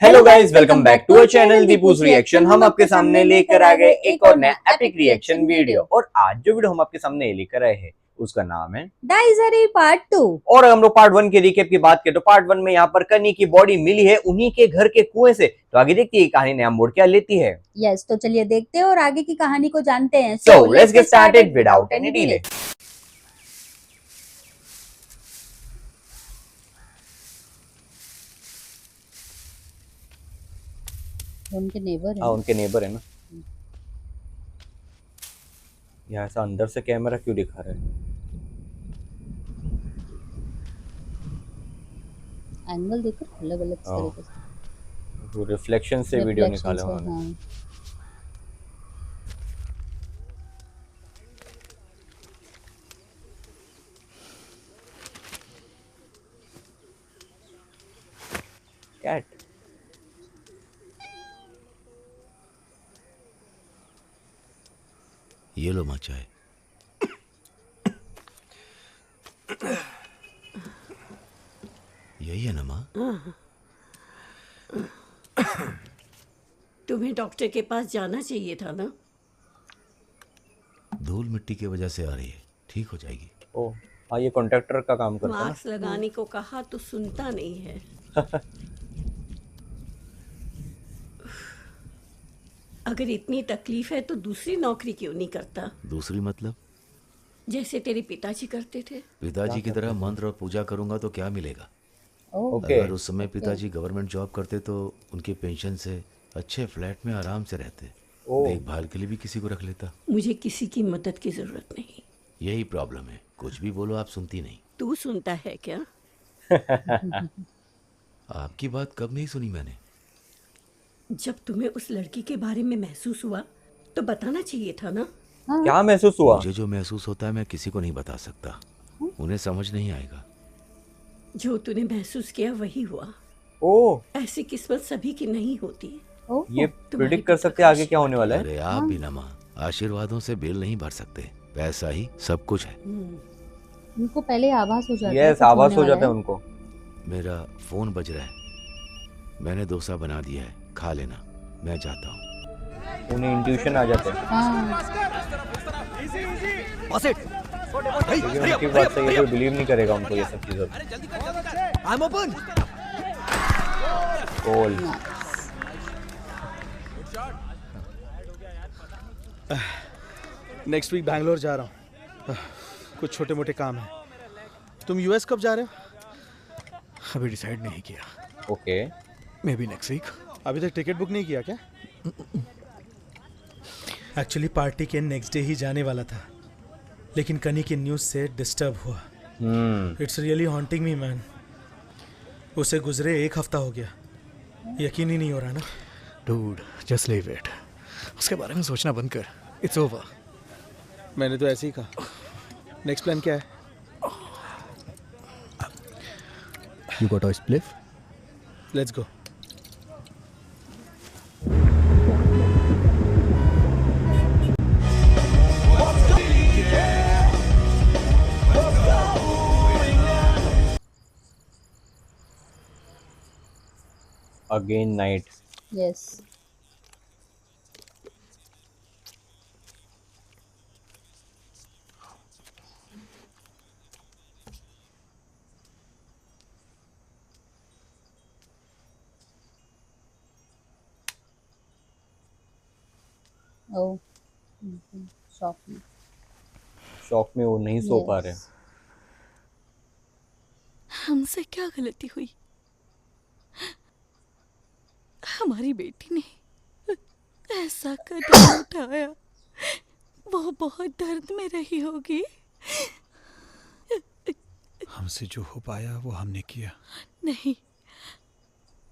Hello guys, welcome back to our channel Deepu's reaction. हम आपके सामने लेकर आ गए एक और नया एपिक रिएक्शन वीडियो। और आज जो वीडियो हम आपके सामने लेकर आए हैं उसका नाम है डाइजरी पार्ट 2। और हम लोग पार्ट 1 के रिकैप की बात करें तो पार्ट 1 में यहाँ पर कनी की बॉडी मिली है उन्हीं के घर के कुएं से। तो आगे देखते हैं कहानी नया मोड़ क्या लेती है। यस, तो चलिए देखते हैं और आगे की कहानी को जानते हैं। So let's get started without any delay। उनके नेबर हाँ, है। उनके नेबर है ना। यहाँ ऐसा अंदर से कैमरा क्यों दिखा रहा है? एंगल देखो अलग अलग तरीके से, वो रिफ्लेक्शन से वीडियो रिफ्लेक्शन निकाला से। उन्होंने। हाँ, कैट ये लो माँ चाय। यही है ना माँ? तुम्हें डॉक्टर के पास जाना चाहिए था ना। धूल मिट्टी की वजह से आ रही है, ठीक हो जाएगी। ओ हाँ, ये कॉन्ट्रैक्टर का काम करता है ना। मास्क लगाने को कहा तो सुनता नहीं है। अगर इतनी तकलीफ है तो दूसरी नौकरी क्यों नहीं करता, दूसरी मतलब? जैसे तेरे पिताजी करते थे। पिताजी की तरह मंत्र और पूजा करूंगा तो क्या मिलेगा? ओके। अगर उस समय पिताजी गवर्नमेंट जॉब करते तो उनकी पेंशन से अच्छे फ्लैट में आराम से रहते। देखभाल के लिए भी किसी को रख लेता। मुझे किसी की मदद की जरूरत नहीं। यही प्रॉब्लम है, कुछ भी बोलो आप सुनती नहीं। तू सुनता है क्या? आपकी बात कब नहीं सुनी मैंने? जब तुम्हें उस लड़की के बारे में महसूस हुआ तो बताना चाहिए था ना। क्या महसूस हुआ? मुझे जो महसूस होता है मैं किसी को नहीं बता सकता, उन्हें समझ नहीं आएगा। जो तूने महसूस किया वही हुआ। ओ, ऐसी किस्मत सभी की नहीं होती। ये प्रिडिक्ट कर सकते हैं आगे क्या होने वाला है। अरे आप भी ना माँ, आशीर्वादों से बिल नहीं भर सकते, पैसा ही सब कुछ है। उनको पहले आभास हो जाता है। यस, आभास हो जाता है उनको। मेरा फोन बज रहा है, मैंने डोसा बना दिया है, खा लेना, मैं जाता हूँ। उन्हें इंट्यूशन आ जाता है। लेकिन उनकी बात सही है, कोई बिलीव नहीं करेगा उनको ये सब चीजें। कॉल नेक्स्ट वीक बैंगलोर जा रहा हूँ, कुछ छोटे मोटे काम है। तुम यूएस कब जा रहे हो? अभी डिसाइड नहीं किया, okay. Maybe next week. अभी तक टिकट बुक नहीं किया क्या? एक्चुअली पार्टी के नेक्स्ट डे ही जाने वाला था, लेकिन कनी की न्यूज़ से डिस्टर्ब हुआ। It's really haunting me man. उसे गुजरे 1 हफ्ता हो गया, यकीन ही नहीं हो रहा ना। डूड जस्ट लीव इट, उसके बारे में सोचना बंद कर, इट्स ओवर। मैंने तो ऐसे ही कहा। नेक्स्ट प्लान क्या है? You got a spliff? Let's go. Again night. Yes, oh shock में वो नहीं सो पा रहे। हमसे क्या गलती हुई? हमारी बेटी ने ऐसा कदम उठाया, वो बहुत दर्द में रही होगी। हमसे जो हो पाया वो हमने किया। नहीं,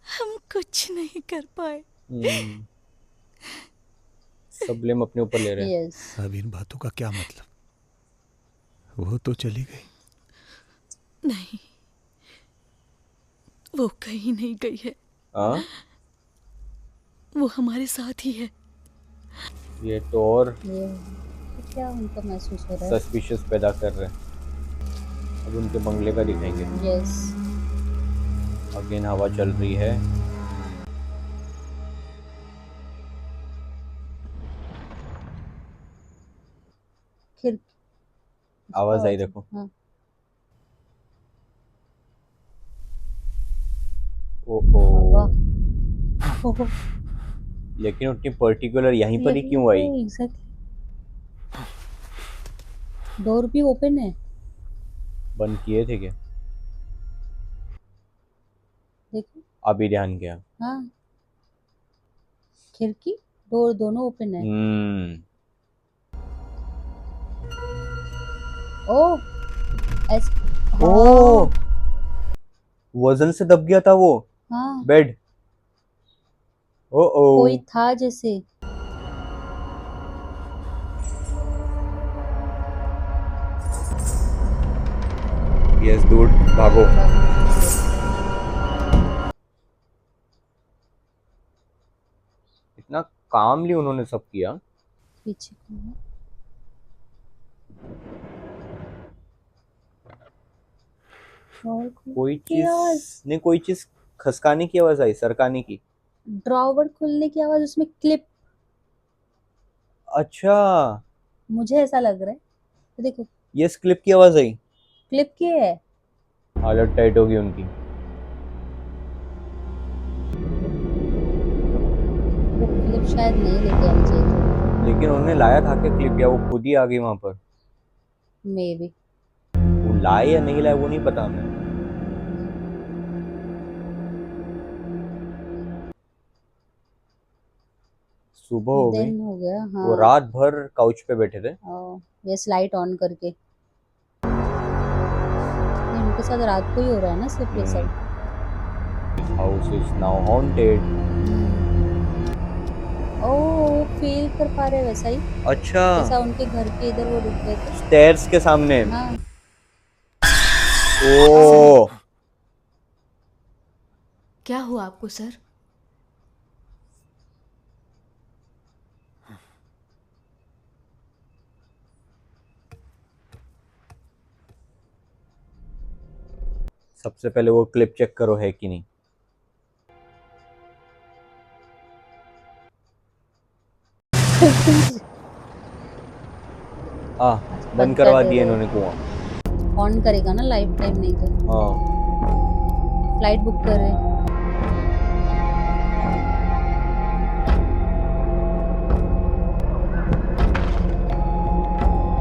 हम कुछ नहीं कर पाए। सब ब्लेम अपने ऊपर ले रहे हैं। यस। अब इन बातों का क्या मतलब? वो तो चली गई। नहीं, वो कहीं नहीं गई है। हाँ, वो हमारे साथ ही है। ये तो और ये तो क्या उनको महसूस हो रहा है? सस्पिशियस पैदा कर रहे हैं। अब उनके बंगले का दिखाएंगे। यस, अगेन हवा चल रही है। खिड़की आवाज आई देखो। हाँ ओ ओहो लेकिन उतनी पर्टिकुलर यहीं पर ही क्यों आई? एग्जैक्टली डोर भी ओपन है बंद किए थे क्या? देखो अभी ध्यान किया। हाँ खिड़की डोर दोनों ओपन है ओ ऐस ओ वजन से दब गया था वो हाँ बेड। ओ कोई था जैसे यस दूर भागो। इतना कामली उन्होंने सब किया। पीछे कौन है? ड्रॉवर कोई की आवाज चीज नहीं, कोई चीज खसकाने की आवाज आई, सरकाने की। ड्रॉवर खुलने की आवाज उसमें क्लिप अच्छा मुझे ऐसा लग रहा है तो देखो यस क्लिप की आवाज आई। क्लिप की है हालत टाइट होगी उनकी। वो क्लिप शायद नहीं लेके आनी चाहिए लेकिन उन्होंने लाया था क्या क्लिप, या वो खुद ही आ गई वहां पर? मे बी वो लाए या नहीं लाए वो नहीं पता हमें। सुबह हो गई। दिन हो गया वो हाँ रात भर काउच पे बैठे थे। यस लाइट ऑन करके नहीं, उनके साथ रात को ही हो रहा है ना सिर्फ ये सब हाउस इज नाउ हॉन्टेड। ओ फील कर पा रहे वैसा ही अच्छा जैसा उनके घर के इधर वो रुक गए थे स्टेयर्स के सामने। हाँ ओ क्या हुआ आपको सर? सबसे पहले वो क्लिप चेक करो है कि नहीं। आ बंद करवा दिया इन्होंने कुआं। ऑन करेगा ना लाइफ टाइम नहीं तो हाँ फ्लाइट बुक कर रहे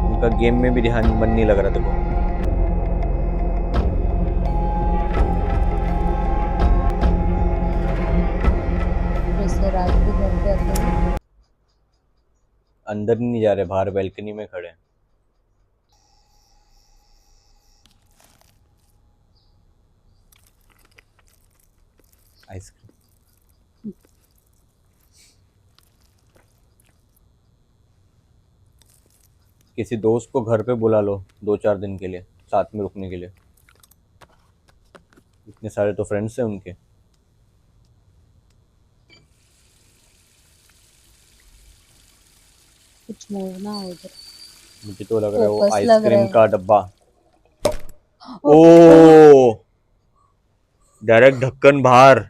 उनका गेम में भी ध्यान मन नहीं लग रहा देखो। फिर से रात को घर पे अकेले अंदर ही नहीं जा रहे, बाहर बैल्कनी में खड़े हैं। आइसक्रीम किसी दोस्त को घर पे बुला लो 2-4 दिन के लिए, साथ में रुकने के लिए। इतने सारे तो फ्रेंड्स हैं उनके। कुछ मूव ना हो उधर मुझे तो लग रहा है वो फोकस लग रहा आइसक्रीम है का डब्बा। ओ डायरेक्ट ढक्कन बाहर।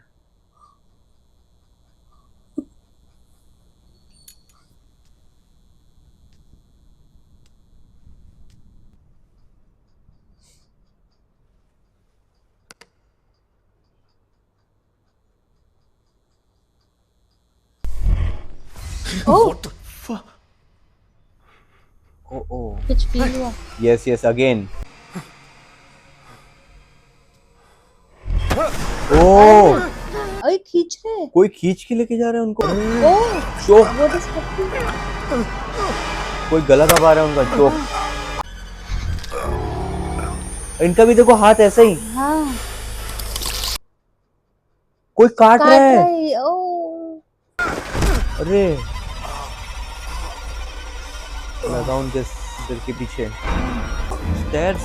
What the fuck? ओ ओ कुछ फील हुआ यस यस अगेन। ओ अरे खींच रहे कोई खींच के लेके जा रहा है उनको। ओ चोक, व्हाट इज हैपनिंग कोई गला दबा रहा है उनका चोक। इनका भी देखो हाथ ऐसा ही, हाँ कोई काट रहा है। ओ अरे लगा उनके सिर के पीछे स्टेयर्स।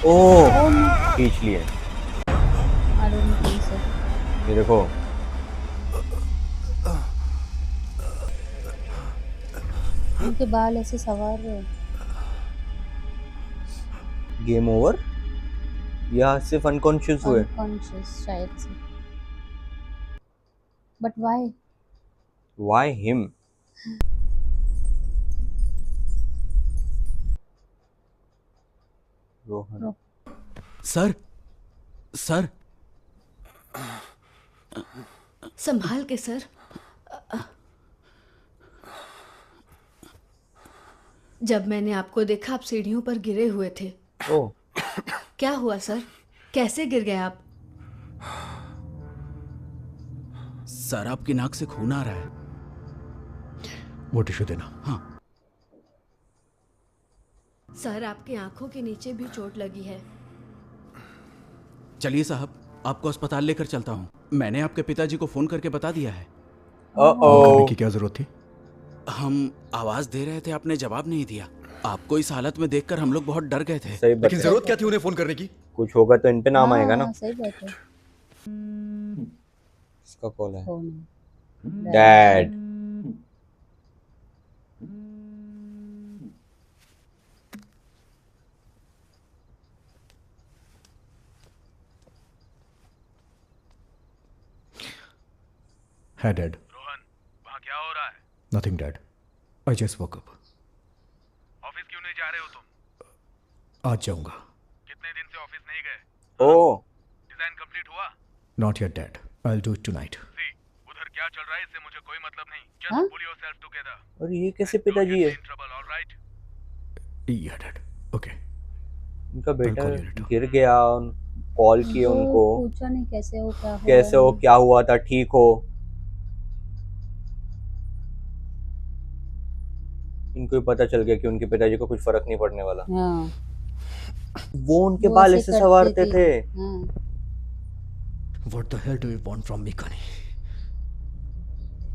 ओ खींच लिए। आई डोंट थिंक सो ये देखो उनके बाल ऐसे सवार रहे गेम ओवर या सिर्फ अनकॉन्शियस हुए। अनकॉन्शियस शायद से but why? Why him? Rohan. Sir sir संभाल के सर। जब मैंने आपको देखा आप सीढ़ियों पर गिरे हुए थे। ओह, क्या हुआ सर? कैसे गिर गए आप? सर आपकी नाक से खून आ रहा है। वो टिश्यू देना। हाँ सर आपकी आंखों के नीचे भी चोट लगी है। चलिए साहब, आपको अस्पताल लेकर चलता हूँ। मैंने आपके पिताजी को फोन करके बता दिया है। uh-oh। की क्या जरूरत थी? हम आवाज दे रहे थे, आपने जवाब नहीं दिया। आपको इस हालत में देखकर हम लोग बहुत डर गए थे। सही बात लेकिन है। जरूरत क्या थी उन्हें फोन करने की? कुछ होगा तो इन पे नाम आएगा ना। हाँ, सही बात है। इसका कॉल है। फोन है। डैड। है डैड। रोहन, वहाँ क्या हो रहा है? Nothing dad, I just woke up. Office क्यों नहीं जा रहे हो तुम? आज जाऊंगा। कितने दिन से ऑफिस नहीं गए? ओह, डिजाइन कंप्लीट हुआ? Not yet dad, I will do it tonight. See, उधर क्या चल रहा है इससे मुझे कोई मतलब नहीं। हाँ? Just pull yourself together. और ये कैसे पिताजी है? In trouble, alright? या डैड, ओके। उनका बेटा call you later. गिर गया, कॉल किए वो उनको, पूछा नहीं कैसे हो, क्या हुआ कैसे हो, है। क्या हुआ था, ठीक हो। इनको भी पता चल गया कि उनके पिताजी को कुछ फर्क नहीं पड़ने वाला। हाँ, वो उनके वो बाल ऐसे ऐसे करती संवारते थी। थे। हाँ, What the hell do you want from me, Connie?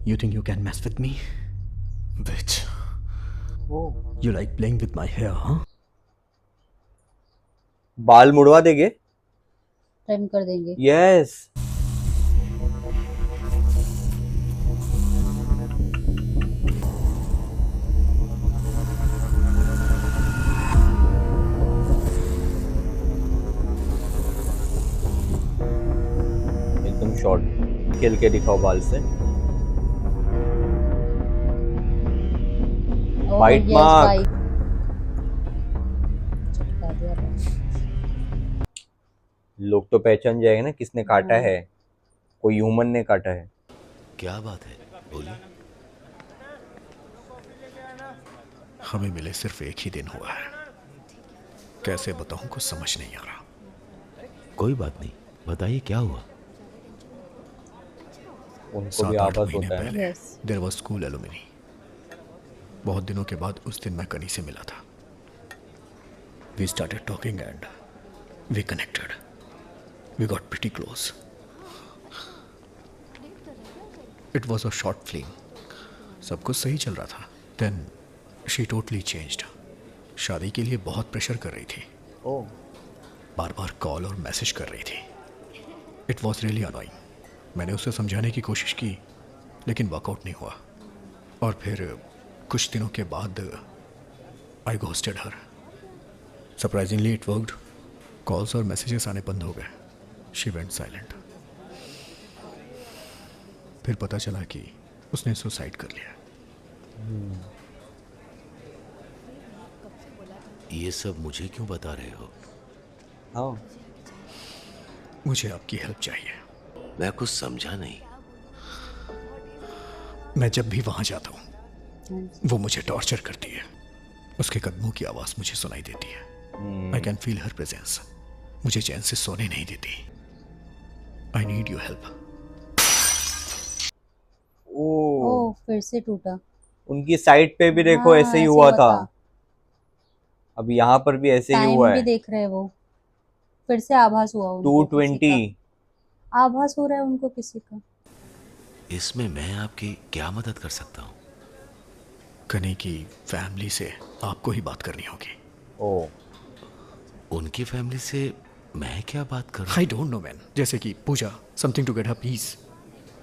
You think you can mess with me? Bitch. Oh, You like playing with my hair, huh? बाल मुड़वा देंगे। ट्रिम कर देंगे। यस। एकदम शॉर्ट खेल के दिखाओ बाल से। ओह, Bite yes, mark। bite। चिपका दिया बस। लोग तो पहचान जाएंगे ना किसने काटा है। कोई ह्यूमन ने काटा है। क्या बात है, बोलिए। हमें मिले सिर्फ एक ही दिन हुआ है। कैसे बताऊं, कुछ समझ नहीं आ रहा। कोई बात नहीं, बताइए क्या हुआ। उनको भी 7-8 आवाज महीने होता है। पहले Yes। There was school alumni. बहुत दिनों के बाद उस दिन मैं कनी से मिला था। We started talking and we connected. We got pretty close. It was a short film. सब कुछ सही चल रहा था। Then she totally changed. शादी के लिए बहुत प्रेशर कर रही थी। ओह, बार बार कॉल और मैसेज कर रही थी। It was really annoying. मैंने उसे समझाने की कोशिश की लेकिन वर्कआउट नहीं हुआ। और फिर कुछ दिनों के बाद I ghosted her. Surprisingly it worked. Calls और मैसेजेस आने बंद हो गए। She went silent. फिर पता चला कि उसने सुसाइड कर लिया। ये सब मुझे क्यों बता रहे हो? हाँ। मुझे आपकी हेल्प चाहिए। मैं कुछ समझा नहीं। मैं जब भी वहां जाता हूँ वो मुझे टॉर्चर करती है। उसके कदमों की आवाज मुझे सुनाई देती है। I can feel her presence. मुझे चैन से सोने नहीं देती। I need your help. Oh, oh, फिर से टूटा। उनकी साइड पे भी देखो हाँ, ऐसे ही हुआ था। अब यहाँ पर भी ऐसे ही टाइम हुआ भी है। देख रहे हैं वो। फिर से आभास हुआ उनको किसी 2:20। का। आभास हो रहा है उनको किसी का। इसमें मैं आपकी क्या मदद कर सकता हूँ? कनी की फैमिली से आपको ही बात करनी होगी। ओह, उनकी फैमिली से मैं क्या बात करूँ? I don't know man. जैसे कि Puja, something to get her peace.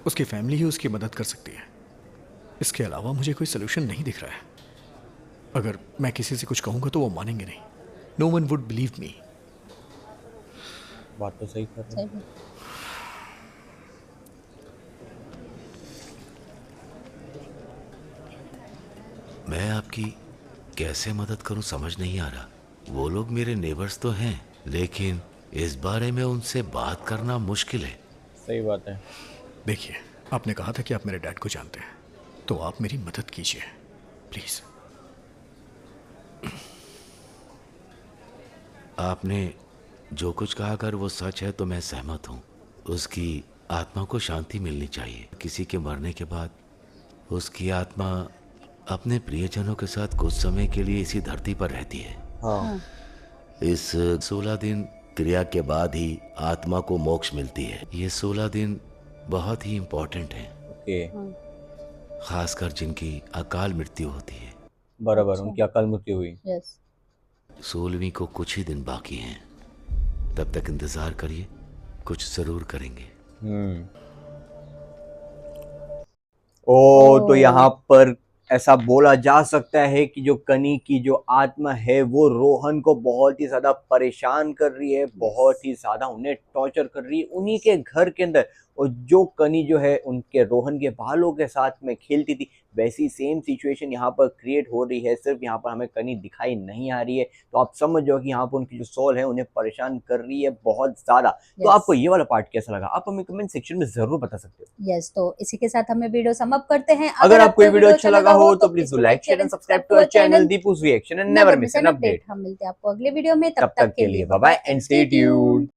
उसकी फैमिली ही उसकी मदद कर सकती है। इसके अलावा मुझे कोई सोल्यूशन नहीं दिख रहा है। अगर मैं किसी से कुछ कहूँगा तो वो मानेंगे नहीं। No one would believe me. बात तो सही कर रहे सही हैं। बात। मैं आपकी कैसे मदद करूं समझ नहीं आ रहा। वो लोग मेरे नेबर्स तो हैं, लेकिन इस बारे में उनसे बात करना मुश्किल है। सही बात है। देखिए, आपने कहा था कि आप मेरे डैड को जानते हैं, तो आप मेरी मदद कीजिए प्लीज। आपने जो कुछ कहा अगर वो सच है तो मैं सहमत हूँ। उसकी आत्मा को शांति मिलनी चाहिए। किसी के मरने के बाद उसकी आत्मा अपने प्रियजनों के साथ कुछ समय के लिए इसी धरती पर रहती है। हाँ। इस 16 दिन क्रिया के बाद ही आत्मा को मोक्ष मिलती है। ये 16 दिन बहुत ही इम्पोर्टेंट हैं, ओके। खासकर जिनकी अकाल मृत्यु होती है। बराबर, उनकी अकाल मृत्यु हुई। यस। 16वीं को कुछ ही दिन बाकी हैं, तब तक इंतजार करिए, कुछ जरूर करेंगे। तो यहाँ पर ऐसा बोला जा सकता है कि जो कनी की जो आत्मा है वो रोहन को बहुत ही ज्यादा परेशान कर रही है, बहुत ही ज्यादा उन्हें टॉर्चर कर रही है उन्हीं के घर के अंदर। और जो कनी जो है उनके रोहन के बालों के साथ में खेलती थी, वैसी सेम सिचुएशन यहाँ पर क्रिएट हो रही है। सिर्फ यहाँ पर हमें कनी दिखाई नहीं आ रही है, तो आप समझ जाओ कि यहाँ पर उनकी जो सोल है उन्हें परेशान कर रही है बहुत ज्यादा। तो आपको ये वाला पार्ट कैसा लगा, आप हमें कमेंट सेक्शन में जरूर बता सकते हो। यस, तो इसी के साथ हमें वीडियो समाप्त करते हैं। अगर आपको ये वीडियो अच्छा लगा हो तो please do like, share and subscribe to our channel Deepu's reaction and never miss an update. हम मिलते हैं आपको अगले वीडियो में, तब तक के लिए bye bye and stay tuned.